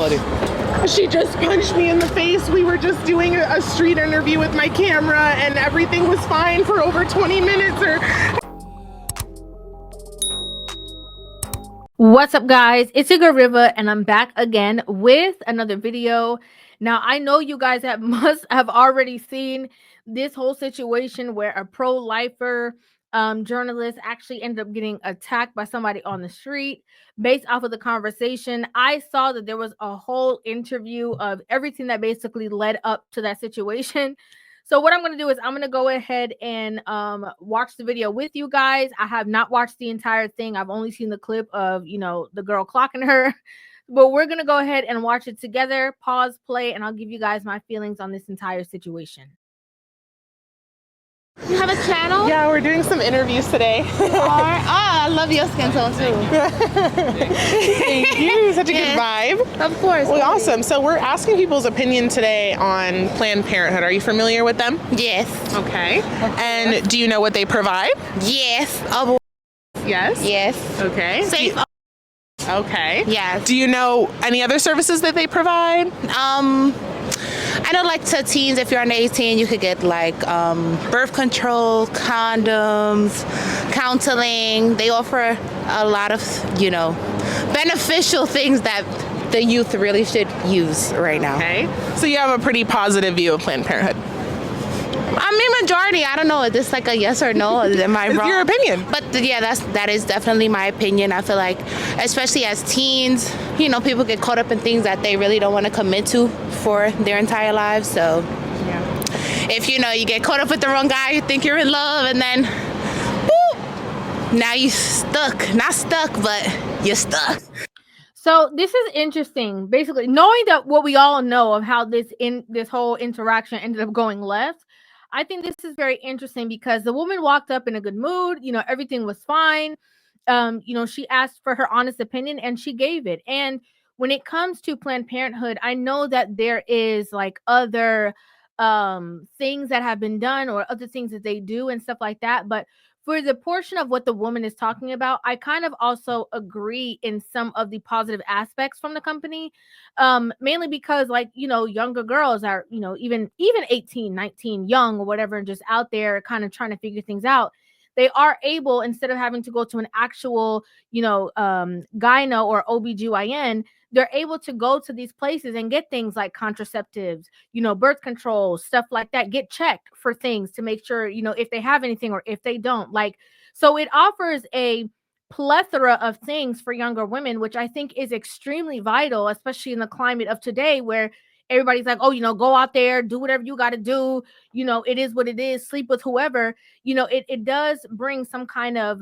buddy? She just punched me in the face. We were just doing a street interview with my camera and everything was fine for over 20 minutes or... What's up, guys? It's your girl Rivah, and I'm back again with another video. Now, I know you guys must have already seen this whole situation where a pro-lifer journalist actually ended up getting attacked by somebody on the street. Based off of the conversation, I saw that there was a whole interview of everything that basically led up to that situation. So what I'm going to do is I'm going to go ahead and watch the video with you guys. I have not watched the entire thing. I've only seen the clip of, you know, the girl clocking her. But we're going to go ahead and watch it together. Pause, play, and I'll give you guys my feelings on this entire situation. You have a channel? Yeah, we're doing some interviews today. I love your skin tone too. Thank you. Such a good vibe. Of course. Well, awesome. So we're asking people's opinion today on Planned Parenthood. Are you familiar with them? Yes. Okay. And do you know what they provide? Yes. Yes. Yes. Okay. Safe. Okay. Yes. Do you know any other services that they provide? I know, like, to teens, if you're under 18, you could get like birth control, condoms, counseling. They offer a lot of, you know, beneficial things that the youth really should use right now. Okay. So you have a pretty positive view of Planned Parenthood. I mean, majority. I don't know. Is this like a yes or no? Am I wrong? It's your opinion. But yeah, that is definitely my opinion. I feel like, especially as teens, you know, people get caught up in things that they really don't want to commit to for their entire lives. So Yeah. if, you know, you get caught up with the wrong guy, you think you're in love, and then boop, now you stuck. Not stuck, but you're stuck. So this is interesting. Basically, knowing that what we all know of how this whole interaction ended up going left, I think this is very interesting because the woman walked up in a good mood. You know, everything was fine. You know, she asked for her honest opinion and she gave it. And when it comes to Planned Parenthood, I know that there is like other things that have been done or other things that they do and stuff like that. But for the portion of what the woman is talking about, I kind of also agree in some of the positive aspects from the company, mainly because, like, you know, younger girls are, you know, even 18, 19, young or whatever, and just out there kind of trying to figure things out. They are able, instead of having to go to an actual, you know, gyno or OBGYN, they're able to go to these places and get things like contraceptives, you know, birth control, stuff like that, get checked for things to make sure, you know, if they have anything or if they don't. Like, so it offers a plethora of things for younger women, which I think is extremely vital, especially in the climate of today where everybody's like, oh, you know, go out there, do whatever you got to do. You know, it is what it is, sleep with whoever. You know, it does bring some kind of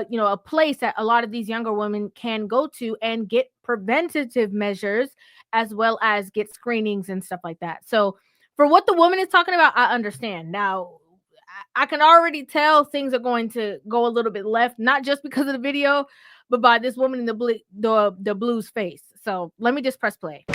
you know, a place that a lot of these younger women can go to and get preventative measures as well as get screenings and stuff like that. So for what the woman is talking about, I understand. Now, I can already tell things are going to go a little bit left, not just because of the video, but by this woman in the blues face. So let me just press play.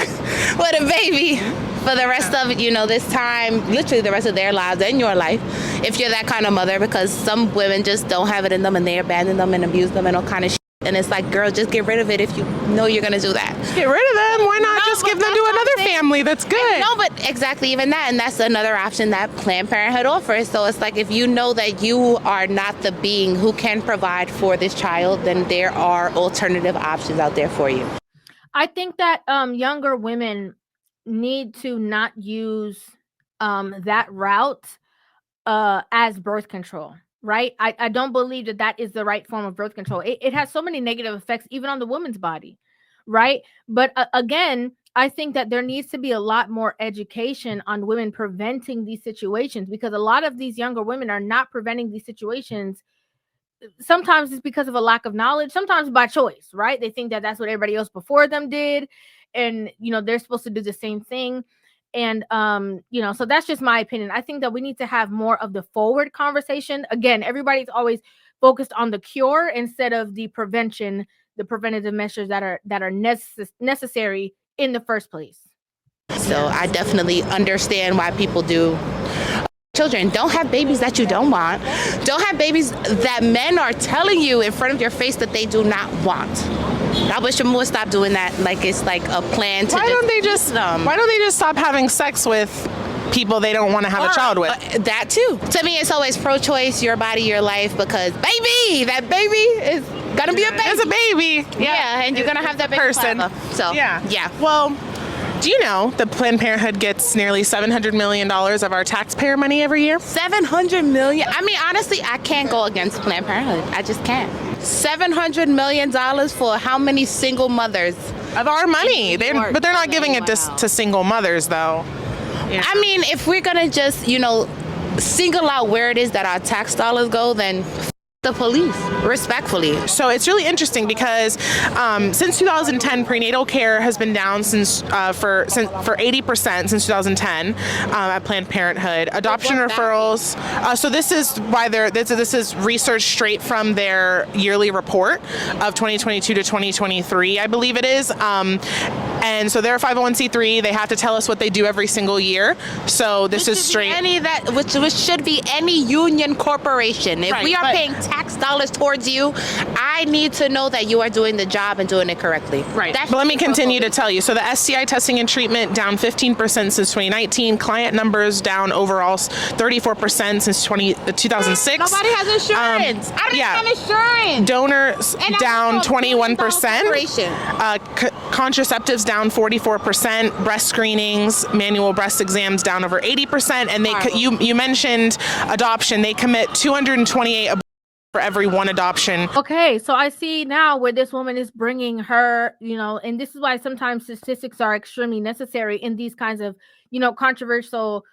What a baby. For the rest of, you know, this time, literally the rest of their lives and your life, if you're that kind of mother, because some women just don't have it in them and they abandon them and abuse them and all kind of shit. And it's like, girl, just get rid of it if you know you're going to do that. Get rid of them. Why not just give them to another family that's good? No, but exactly, even that. And that's another option that Planned Parenthood offers. So it's like, if you know that you are not the being who can provide for this child, then there are alternative options out there for you. I think that younger women need to not use that route as birth control, right? I don't believe that that is the right form of birth control. It has so many negative effects even on the woman's body, right? But again, I think that there needs to be a lot more education on women preventing these situations, because a lot of these younger women are not preventing these situations. Sometimes it's because of a lack of knowledge, sometimes by choice, right? They think that that's what everybody else before them did, and, you know, they're supposed to do the same thing. And you know, so that's just my opinion. I think that we need to have more of the forward conversation. Again, everybody's always focused on the cure instead of the prevention, the preventative measures that are necessary in the first place. So I definitely understand why people do. Children, don't have babies that you don't want. Don't have babies that men are telling you in front of your face that they do not want. I wish them would stop doing that. Like it's like a plan to. Why don't they just stop having sex with people they don't want to have a child with? That too. To me, it's always pro-choice, your body, your life, because that baby is gonna be a baby. It's a baby. Yeah, and you're gonna have that baby person. forever. So yeah. Well, do you know that Planned Parenthood gets nearly $700 million of our taxpayer money every year? $700 million. I mean, honestly, I can't go against Planned Parenthood. I just can't. $700 million for how many single mothers? Of our money. But they're not giving it to single mothers, though. Yeah. I mean, if we're gonna just, single out where it is that our tax dollars go, then the police, respectfully. So it's really interesting because since 2010, prenatal care has been down for 80% since 2010 at Planned Parenthood. Adoption referrals. So this is why this is research straight from their yearly report of 2022 to 2023, I believe it is. And so they're a 501c3. They have to tell us what they do every single year. So this is straight. Which should be any union corporation. If we are paying tax dollars towards you, I need to know that you are doing the job and doing it correctly. Right. But let me continue to tell you. So the STI testing and treatment down 15% since 2019. Client numbers down overall 34% since 2006. Nobody has insurance. I don't have insurance. Donors down 21%. Contraceptives down 44%. Breast screenings, manual breast exams down over 80%. And you mentioned adoption. They commit 228 for every one adoption. Okay, so I see now where this woman is bringing her, and this is why sometimes statistics are extremely necessary in these kinds of, controversial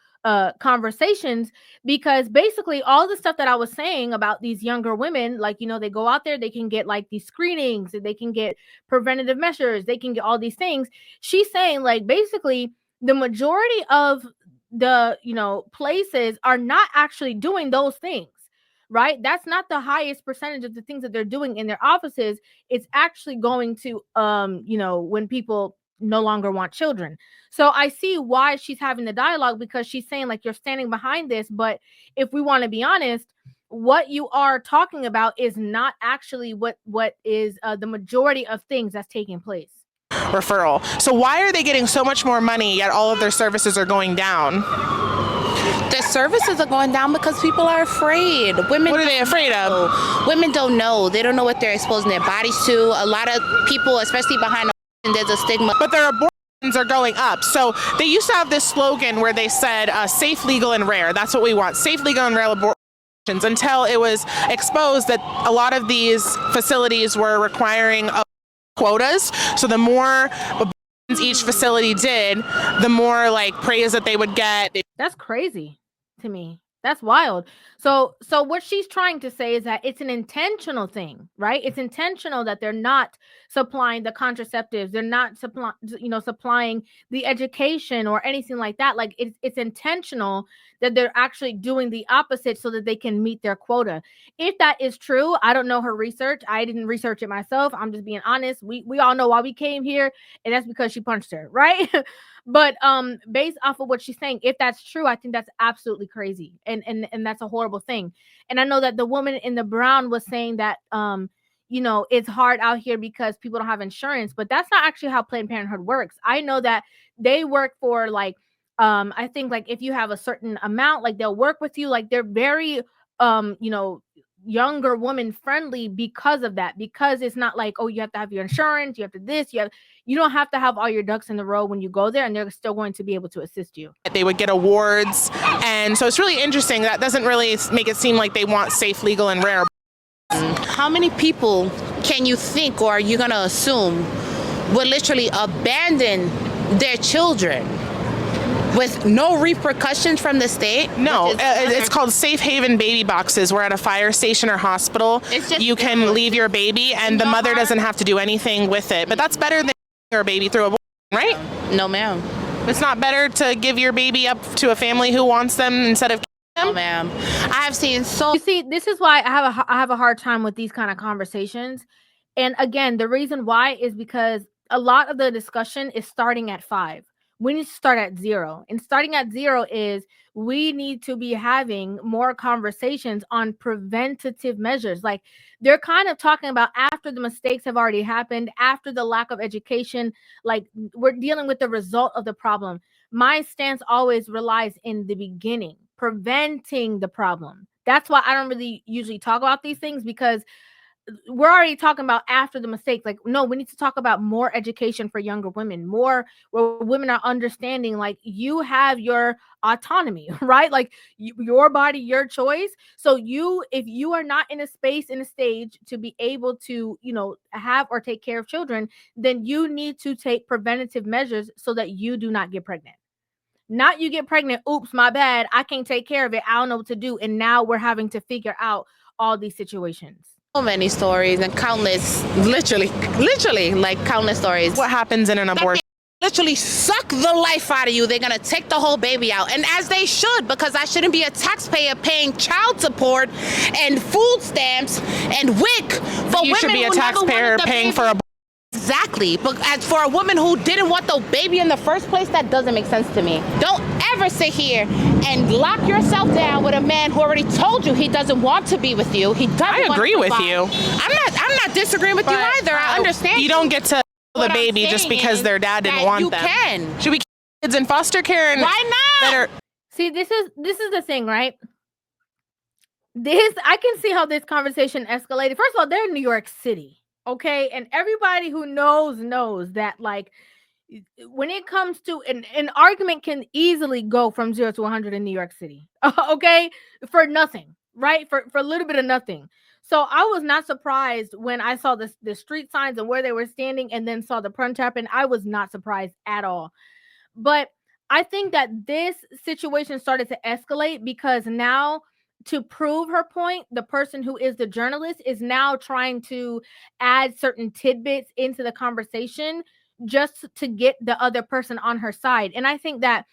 conversations, because basically all the stuff that I was saying about these younger women, like, they go out there, they can get like these screenings, they can get preventative measures, they can get all these things. She's saying like basically the majority of the, places are not actually doing those things. Right? That's not the highest percentage of the things that they're doing in their offices. It's actually going to, when people no longer want children. So I see why she's having the dialogue, because she's saying like, you're standing behind this. But if we want to be honest, what you are talking about is not actually what is the majority of things that's taking place. Referral. So why are they getting so much more money yet all of their services are going down? The services are going down because people are afraid. Women. What are they afraid of? Women don't know. They don't know what they're exposing their bodies to. A lot of people, especially behind there's a stigma. But their abortions are going up. So they used to have this slogan where they said safe, legal, and rare. That's what we want. Safe, legal, and rare abortions, until it was exposed that a lot of these facilities were requiring quotas. So the more abortions each facility did, the more like praise that they would get. That's crazy to me. That's wild. So what she's trying to say is that it's an intentional thing, right? It's intentional that they're not supplying the contraceptives. They're not supplying the education or anything like that. Like it's intentional that they're actually doing the opposite so that they can meet their quota. If that is true, I don't know her research. I didn't research it myself. I'm just being honest. We all know why we came here, and that's because she punched her, right? But based off of what she's saying, if that's true, I think that's absolutely crazy, and that's a horrible thing. And I know that the woman in the brown was saying that it's hard out here because people don't have insurance, but that's not actually how Planned Parenthood works. I know that they work for like I think like if you have a certain amount, like they'll work with you, like they're very younger woman friendly because of that, because it's not like, oh, you have to have your insurance, you have to this, you don't have to have all your ducks in the row when you go there, and they're still going to be able to assist you. They would get awards, and so it's really interesting. That doesn't really make it seem like they want safe, legal, and rare. How many people can you think, or are you gonna assume, would literally abandon their children with no repercussions from the state? No, it's called safe haven baby boxes, where at a fire station or hospital you can leave your baby and the mother doesn't have to do anything with it. But that's better than your baby through abortion, right? No, ma'am. It's not better to give your baby up to a family who wants them instead of them? No, ma'am. I have seen so. You see, this is why I have a hard time with these kind of conversations. And again, the reason why is because a lot of the discussion is starting at 5. We need to start at zero. And starting at zero is we need to be having more conversations on preventative measures. Like they're kind of talking about after the mistakes have already happened, after the lack of education, like we're dealing with the result of the problem. My stance always relies in the beginning, preventing the problem. That's why I don't really usually talk about these things, because we're already talking about after the mistake. Like, no, we need to talk about more education for younger women, more where women are understanding, like, you have your autonomy, right? Like your body, your choice. So if you are not in a space, in a stage to be able to, have or take care of children, then you need to take preventative measures so that you do not get pregnant. Not you get pregnant, oops, my bad, I can't take care of it, I don't know what to do. And now we're having to figure out all these situations. So many stories and countless, literally, like countless stories. What happens in an abortion? Literally suck the life out of you. They're gonna take the whole baby out, and as they should, because I shouldn't be a taxpayer paying child support and food stamps and WIC for You women should be a who never taxpayer wanted the paying baby. for a. Exactly, but as for a woman who didn't want the baby in the first place, that doesn't make sense to me. Don't ever sit here and lock yourself down with a man who already told you he doesn't want to be with you. He doesn't. I agree with want to you. I'm not disagreeing with you either. I understand. You don't get to What the I'm baby just saying because is their dad didn't that want you them. can. Should we keep kids in foster care? And Why not? that are, See, this is the thing, right? I can see how this conversation escalated. First of all, they're in New York City. Okay, and everybody who knows that, like, when it comes to an argument can easily go from 0 to 100 in New York City. Okay, for nothing, right? For a little bit of nothing. So I was not surprised when I saw the street signs and where they were standing, and then saw the punch happen. I was not surprised at all. But I think that this situation started to escalate because now, to prove her point, the person who is the journalist is now trying to add certain tidbits into the conversation just to get the other person on her side. And I think that,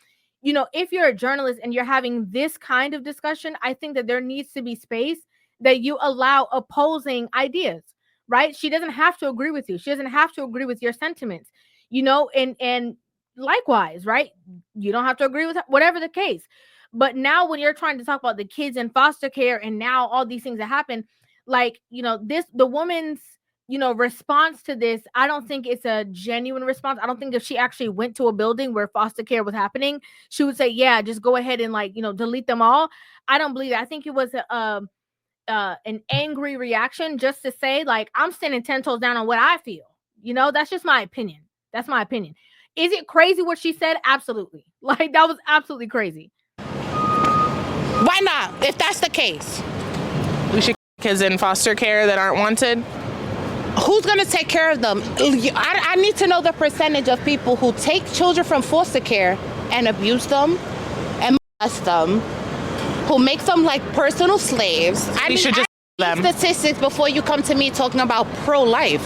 if you're a journalist and you're having this kind of discussion, I think that there needs to be space that you allow opposing ideas, right? She doesn't have to agree with you. She doesn't have to agree with your sentiments, and likewise, right? You don't have to agree with whatever the case. But now when you're trying to talk about the kids in foster care and now all these things that happen, like, the woman's, response to this, I don't think it's a genuine response. I don't think if she actually went to a building where foster care was happening, she would say, yeah, just go ahead and, like, delete them all. I don't believe that. I think it was an angry reaction just to say, like, I'm standing 10 toes down on what I feel. That's just my opinion. That's my opinion. Is it crazy what she said? Absolutely. Like, that was absolutely crazy. Why not? If that's the case, we should keep kids in foster care that aren't wanted. who's going to take care of them? I need to know the percentage of people who take children from foster care and abuse them and molest them, who make them like personal slaves. We should just them. Statistics before you come to me talking about pro-life.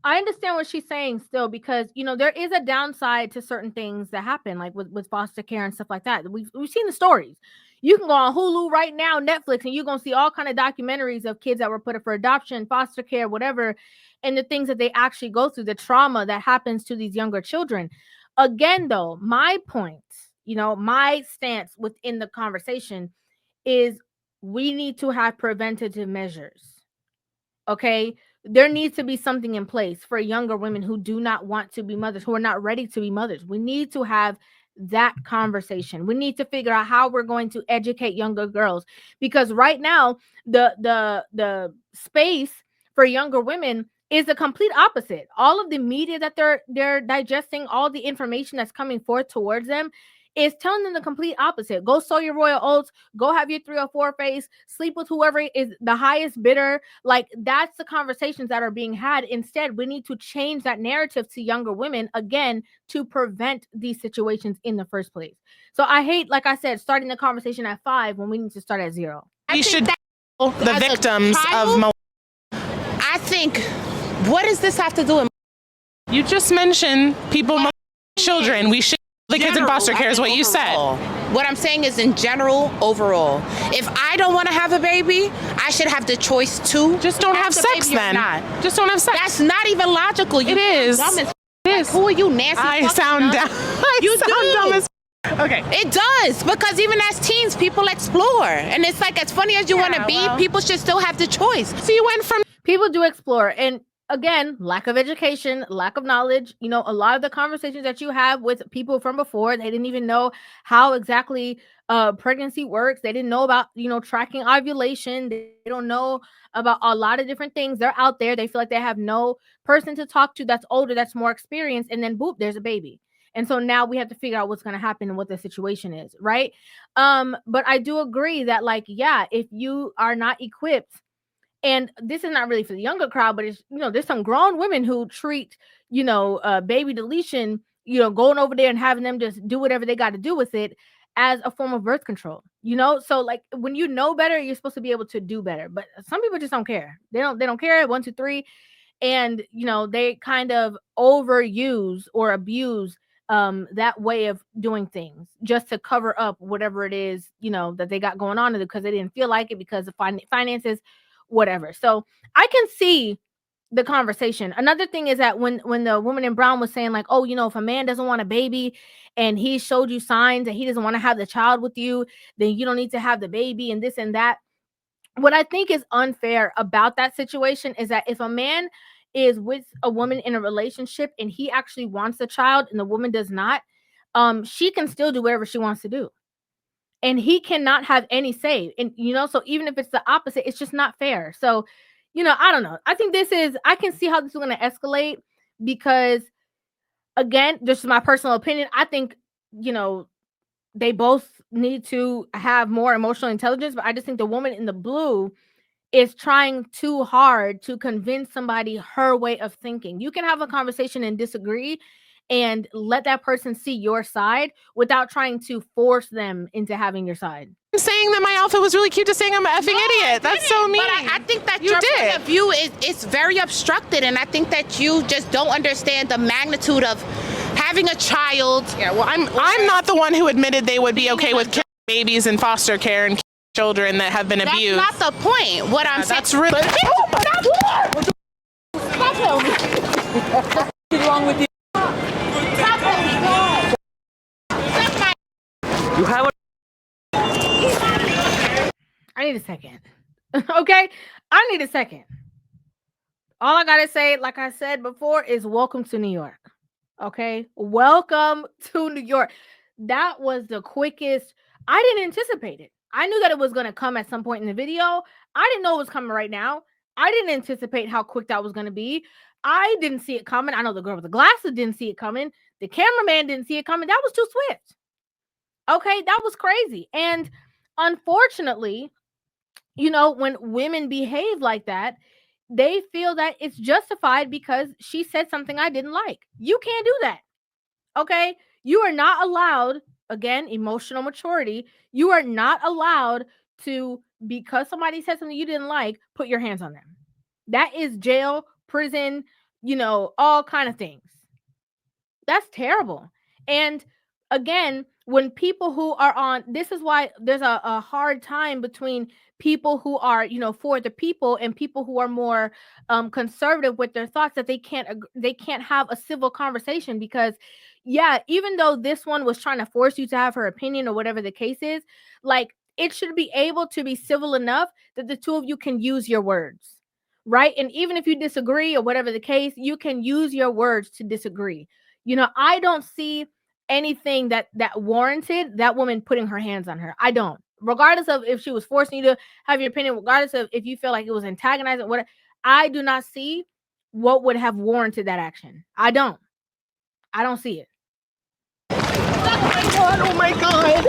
I understand what she's saying still, because there is a downside to certain things that happen, like with foster care and stuff like that. We've seen the stories. You can go on Hulu right now, Netflix, and you're gonna see all kind of documentaries of kids that were put up for adoption, foster care, whatever, and the things that they actually go through, the trauma that happens to these younger children. Again, though, my point, my stance within the conversation is we need to have preventative measures. Okay, there needs to be something in place for younger women who do not want to be mothers, who are not ready to be mothers. We need to have that conversation. We need to figure out how we're going to educate younger girls, because right now the space for younger women is the complete opposite. All of the media that they're digesting, all the information that's coming forth towards them is telling them the complete opposite. Go sow your royal oats, go have your 3 or 4 face, sleep with whoever is the highest bidder. Like, that's the conversations that are being had. Instead, we need to change that narrative to younger women, again, to prevent these situations in the first place. So I hate, like I said, starting the conversation at 5 when we need to start at 0. We should the victims of I think, what does this have to do with? You just mentioned people, children. We should the kids in foster care is what you said. What I'm saying is, in general, overall, if I don't want to have a baby, I should have the choice to just don't have sex then. Just don't have sex. That's not even logical. It is. Dumb as it is. Who are you, Nancy? I sound dumb. You sound do. dumb as okay. It does, because even as teens, people explore. And it's like, as funny as you want to be, well, people should still have the choice. So you went from people do explore. And again, lack of education, lack of knowledge. You know, a lot of the conversations that you have with people from before, they didn't even know how exactly pregnancy works. They didn't know about, you know, tracking ovulation. They don't know about a lot of different things. They're out there. They feel like they have no person to talk to that's older, that's more experienced. And then boop, there's a baby. And so now we have to figure out what's going to happen and what the situation is, right? But I do agree that, like, yeah, if you are not equipped, and this is not really for the younger crowd, but it's, you know, there's some grown women who treat, you know, baby deletion, you know, going over there and having them just do whatever they got to do with it as a form of birth control, you know? So like, when you know better, you're supposed to be able to do better, but some people just don't care. They don't care. 1, 2, 3. And, you know, they kind of overuse or abuse that way of doing things just to cover up whatever it is, you know, that they got going on because they didn't feel like it because of finances, whatever. So I can see the conversation. Another thing is that when the woman in brown was saying, like, oh, you know, if a man doesn't want a baby and he showed you signs that he doesn't want to have the child with you, then you don't need to have the baby and this and that. What I think is unfair about that situation is that if a man is with a woman in a relationship and he actually wants a child and the woman does not, she can still do whatever she wants to do. And he cannot have any say. And, you know, so even if it's the opposite, it's just not fair. So, you know, I don't know. I think I can see how this is going to escalate because, again, this is my personal opinion. I think, you know, they both need to have more emotional intelligence, but I just think the woman in the blue is trying too hard to convince somebody her way of thinking. You can have a conversation and disagree and let that person see your side without trying to force them into having your side. saying that my outfit was really cute to saying I'm an effing idiot. That's so mean. But I think that your point of view is very obstructed, and I think that you just don't understand the magnitude of having a child. Yeah, well, I'm not the one who admitted they would be okay with killing babies in foster care and children that have been abused. That's not the point. What I'm saying. That's really. Stop telling me. What's wrong with you? Stop telling me. You have a. I need a second. Okay? I need a second. All I gotta say, like I said before, is welcome to New York. Okay? Welcome to New York. That was the quickest. I didn't anticipate it. I knew that it was going to come at some point in the video. I didn't know it was coming right now. I didn't anticipate how quick that was going to be. I didn't see it coming. I know the girl with the glasses didn't see it coming. The cameraman didn't see it coming. That was too swift. Okay, that was crazy. And unfortunately, you know, when women behave like that, they feel that it's justified because she said something I didn't like. You can't do that. Okay? You are not allowed, again, emotional maturity. You are not allowed to, because somebody said something you didn't like, put your hands on them. That is jail, prison, you know, all kind of things. That's terrible. And again, when people who are on, this is why there's a hard time between people who are, you know, for the people and people who are more conservative with their thoughts, that they can't have a civil conversation. Because yeah, even though this one was trying to force you to have her opinion or whatever the case is, like, it should be able to be civil enough that the two of you can use your words, right? And even if you disagree or whatever the case, you can use your words to disagree. You know, I don't see anything that warranted that woman putting her hands on her. I don't. Regardless of if she was forcing you to have your opinion, regardless of if you feel like it was antagonizing, what, I do not see what would have warranted that action. I don't see it. Oh my god.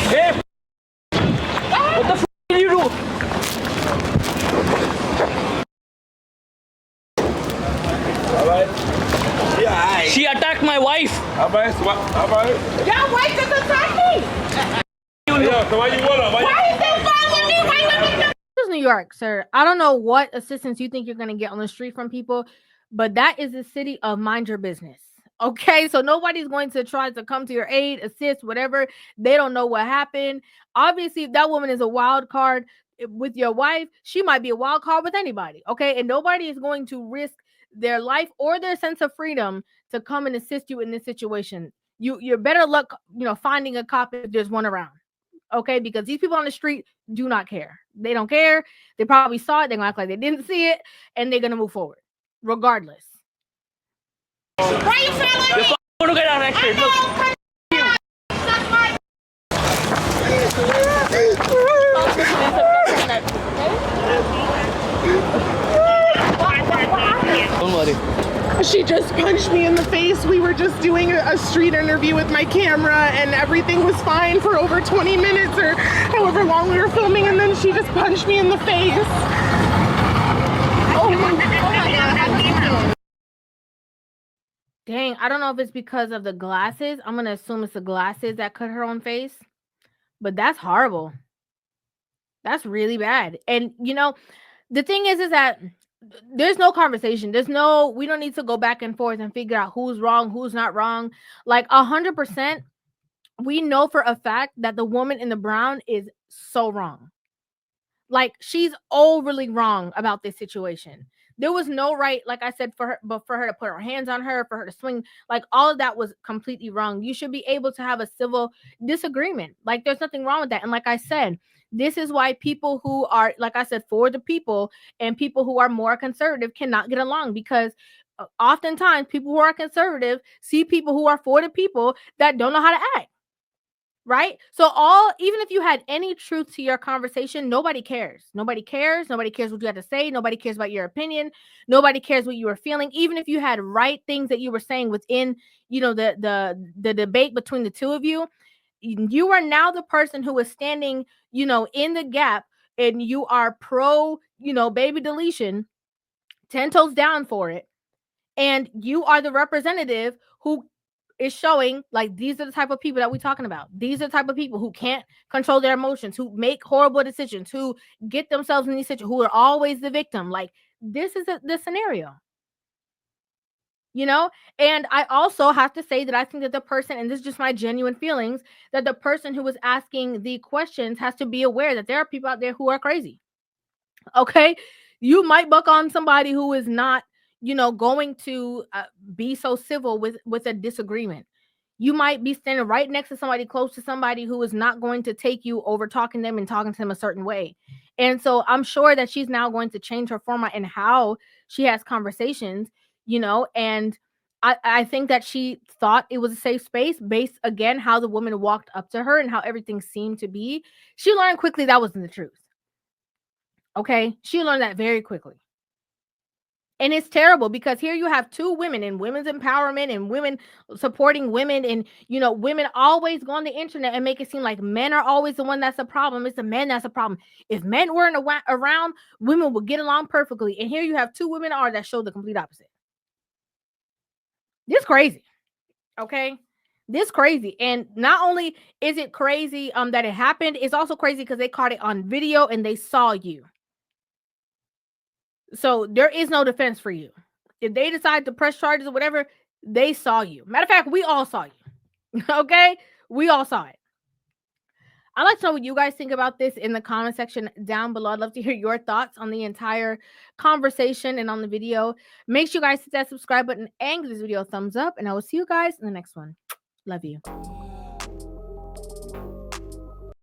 Hey! What the f did you do? Alright. Yeah, She attacked my wife. Alright. Your wife just attacked me. Yeah, so why you want her? Why is that following me? Why you let me know? This is New York, sir. I don't know what assistance you think you're going to get on the street from people, but that is the city of mind your business. Okay, so nobody's going to try to come to your aid, assist, whatever. They don't know what happened. Obviously, if that woman is a wild card with your wife, she might be a wild card with anybody. Okay, and nobody is going to risk their life or their sense of freedom to come and assist you in this situation. You're better luck, finding a cop if there's one around. Okay, because these people on the street do not care. They don't care. They probably saw it. They're gonna act like they didn't see it, and they're gonna move forward regardless. Why you following me? Look at that next Look. Don't worry. She just punched me in the face. We were just doing a street interview with my camera and everything was fine for over 20 minutes or however long we were filming, and then she just punched me in the face. Oh my God. Dang, I don't know if it's because of the glasses. I'm going to assume it's the glasses that cut her on face. But that's horrible. That's really bad. And, the thing is that there's no conversation. We don't need to go back and forth and figure out who's wrong, who's not wrong. Like 100%, we know for a fact that the woman in the brown is so wrong. Like, she's overly wrong about this situation. There was no right, like I said, for her to put her hands on her, for her to swing, like all of that was completely wrong. You should be able to have a civil disagreement. Like, there's nothing wrong with that. And like I said, this is why people who are, like I said, for the people and people who are more conservative cannot get along, because oftentimes people who are conservative see people who are for the people that don't know how to act. Right? So even if you had any truth to your conversation, nobody cares. Nobody cares. Nobody cares what you had to say. Nobody cares about your opinion. Nobody cares what you were feeling. Even if you had right things that you were saying within, the debate between the two of you, you are now the person who is standing, in the gap, and you are pro, baby deletion, 10 toes down for it. And you are the representative who is showing, like, these are the type of people that we're talking about. These are the type of people who can't control their emotions, who make horrible decisions, who get themselves in these situations, who are always the victim. Like, this is the scenario. And I also have to say that I think that the person, and this is just my genuine feelings, that the person who was asking the questions has to be aware that there are people out there who are crazy. Okay? You might buck on somebody who is not, going to be so civil with a disagreement. You might be standing right next to somebody, close to somebody who is not going to take you over talking them and talking to them a certain way. And so I'm sure that she's now going to change her format and how she has conversations, and I think that she thought it was a safe space based, again, how the woman walked up to her and how everything seemed to be. She learned quickly that wasn't the truth. Okay? She learned that very quickly. And it's terrible because here you have two women in women's empowerment and women supporting women, and women always go on the internet and make it seem like men are always the one that's a problem. It's the men that's a problem. If men weren't around, women would get along perfectly. And here you have two women that show the complete opposite. This crazy. Okay? This crazy. And not only is it crazy that it happened, it's also crazy because they caught it on video and they saw you. So there is no defense for you. If they decide to press charges or whatever, they saw you. Matter of fact, we all saw you. Okay? We all saw it. I'd like to know what you guys think about this in the comment section down below. I'd love to hear your thoughts on the entire conversation and on the video. Make sure you guys hit that subscribe button and give this video a thumbs up. And I will see you guys in the next one. Love you.